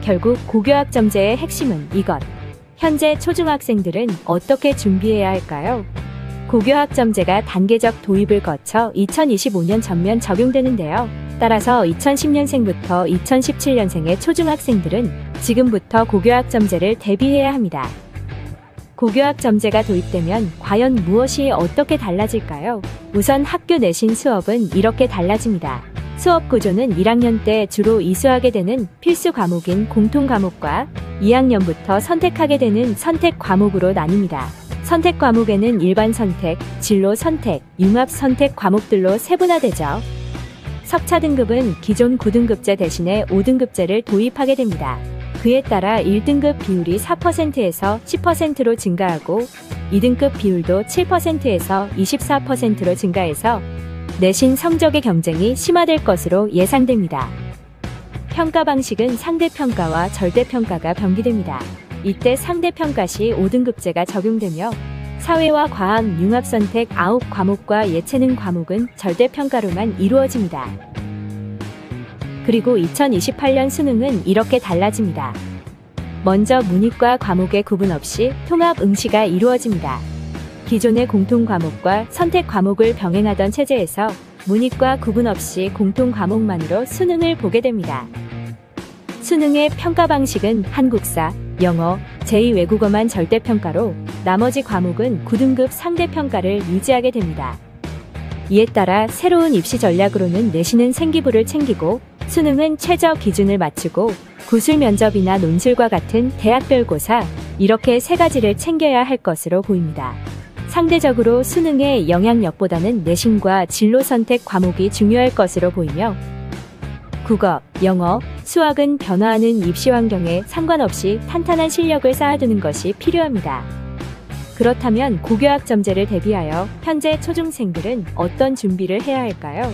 결국 고교학점제의 핵심은 이것. 현재 초중학생들은 어떻게 준비해야 할까요? 고교학점제가 단계적 도입을 거쳐 2025년 전면 적용되는데요. 따라서 2010년생부터 2017년생의 초중학생들은 지금부터 고교학점제를 대비해야 합니다. 고교학점제가 도입되면 과연 무엇이 어떻게 달라질까요? 우선 학교 내신 수업은 이렇게 달라집니다. 수업 구조는 1학년 때 주로 이수하게 되는 필수 과목인 공통 과목과 2학년부터 선택하게 되는 선택 과목으로 나뉩니다. 선택 과목에는 일반 선택, 진로 선택, 융합 선택 과목들로 세분화되죠. 석차 등급은 기존 9등급제 대신에 5등급제를 도입하게 됩니다. 그에 따라 1등급 비율이 4%에서 10%로 증가하고 2등급 비율도 7%에서 24%로 증가해서 내신 성적의 경쟁이 심화될 것으로 예상됩니다. 평가 방식은 상대평가와 절대평가가 병기됩니다. 이때 상대평가 시 5등급제가 적용되며 사회와 과학, 융합선택 9과목과 예체능 과목은 절대평가로만 이루어집니다. 그리고 2028년 수능은 이렇게 달라집니다. 먼저 문이과 과목의 구분 없이 통합 응시가 이루어집니다. 기존의 공통 과목과 선택 과목을 병행하던 체제에서 문이과 구분 없이 공통 과목만으로 수능을 보게 됩니다. 수능의 평가 방식은 한국사, 영어, 제2외국어만 절대평가로 나머지 과목은 9등급 상대평가를 유지하게 됩니다. 이에 따라 새로운 입시 전략으로는 내신은 생기부를 챙기고 수능은 최저 기준을 맞추고 구술 면접이나 논술과 같은 대학별고사 이렇게 세 가지를 챙겨야 할 것으로 보입니다. 상대적으로 수능의 영향력보다는 내신과 진로 선택 과목이 중요할 것으로 보이며 국어, 영어, 수학은 변화하는 입시 환경에 상관없이 탄탄한 실력을 쌓아두는 것이 필요합니다. 그렇다면 고교학점제를 대비하여 현재 초중생들은 어떤 준비를 해야 할까요?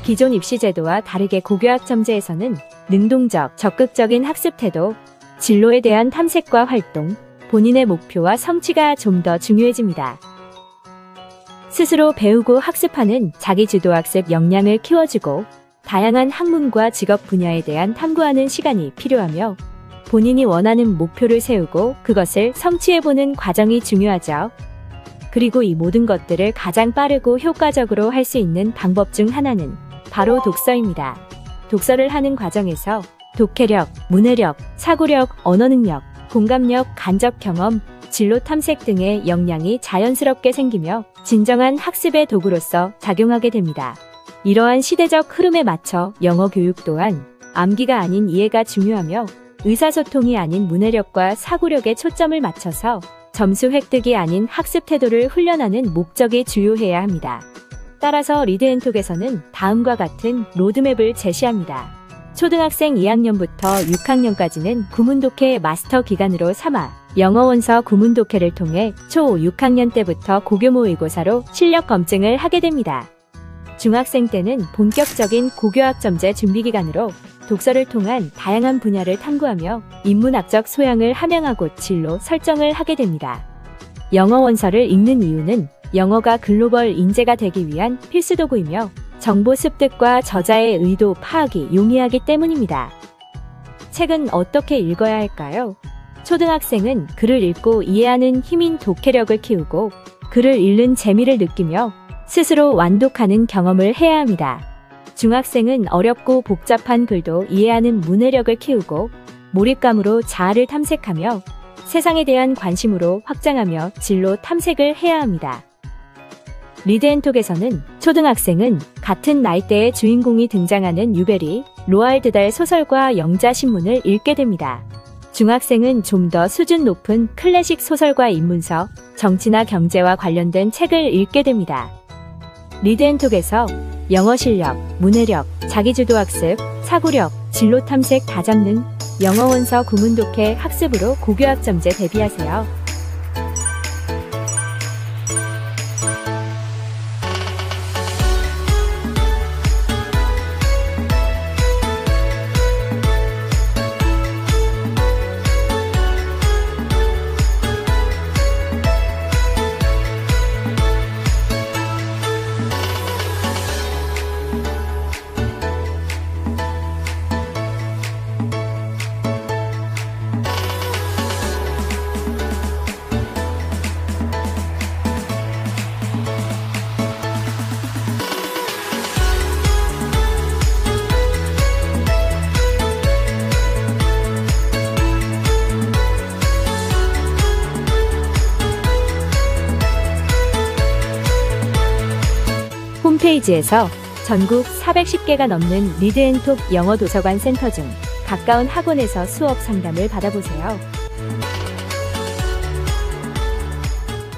기존 입시 제도와 다르게 고교학점제에서는 능동적, 적극적인 학습 태도, 진로에 대한 탐색과 활동, 본인의 목표와 성취가 좀 더 중요해집니다. 스스로 배우고 학습하는 자기주도학습 역량을 키워주고 다양한 학문과 직업 분야에 대한 탐구하는 시간이 필요하며 본인이 원하는 목표를 세우고 그것을 성취해보는 과정이 중요하죠. 그리고 이 모든 것들을 가장 빠르고 효과적으로 할 수 있는 방법 중 하나는 바로 독서입니다. 독서를 하는 과정에서 독해력, 문해력, 사고력, 언어능력, 공감력, 간접 경험, 진로 탐색 등의 역량이 자연스럽게 생기며 진정한 학습의 도구로서 작용하게 됩니다. 이러한 시대적 흐름에 맞춰 영어 교육 또한 암기가 아닌 이해가 중요하며 의사소통이 아닌 문해력과 사고력에 초점을 맞춰서 점수 획득이 아닌 학습 태도를 훈련하는 목적이 주요해야 합니다. 따라서 리드앤톡에서는 다음과 같은 로드맵을 제시합니다. 초등학생 2학년부터 6학년까지는 구문독해 마스터 기간으로 삼아 영어 원서 구문독해를 통해 초 6학년 때부터 고교 모의고사로 실력 검증을 하게 됩니다. 중학생 때는 본격적인 고교학점제 준비기간으로 독서를 통한 다양한 분야를 탐구하며 인문학적 소양을 함양하고 진로 설정을 하게 됩니다. 영어 원서를 읽는 이유는 영어가 글로벌 인재가 되기 위한 필수 도구이며 정보 습득과 저자의 의도 파악이 용이하기 때문입니다. 책은 어떻게 읽어야 할까요? 초등학생은 글을 읽고 이해하는 힘인 독해력을 키우고 글을 읽는 재미를 느끼며 스스로 완독하는 경험을 해야 합니다. 중학생은 어렵고 복잡한 글도 이해하는 문해력을 키우고 몰입감으로 자아를 탐색하며 세상에 대한 관심으로 확장하며 진로 탐색을 해야 합니다. 리드앤톡에서는 초등학생은 같은 나이대의 주인공이 등장하는 유베리, 로알드 달 소설과 영자신문을 읽게 됩니다. 중학생은 좀 더 수준 높은 클래식 소설과 인문서, 정치나 경제와 관련된 책을 읽게 됩니다. 리드앤톡에서 영어 실력, 문해력, 자기주도학습, 사고력, 진로 탐색 다 잡는 영어 원서 구문독해 학습으로 고교학점제 대비하세요. 홈페이지에서 전국 410개가 넘는 리드앤톡 영어 도서관 센터 중 가까운 학원에서 수업 상담을 받아보세요.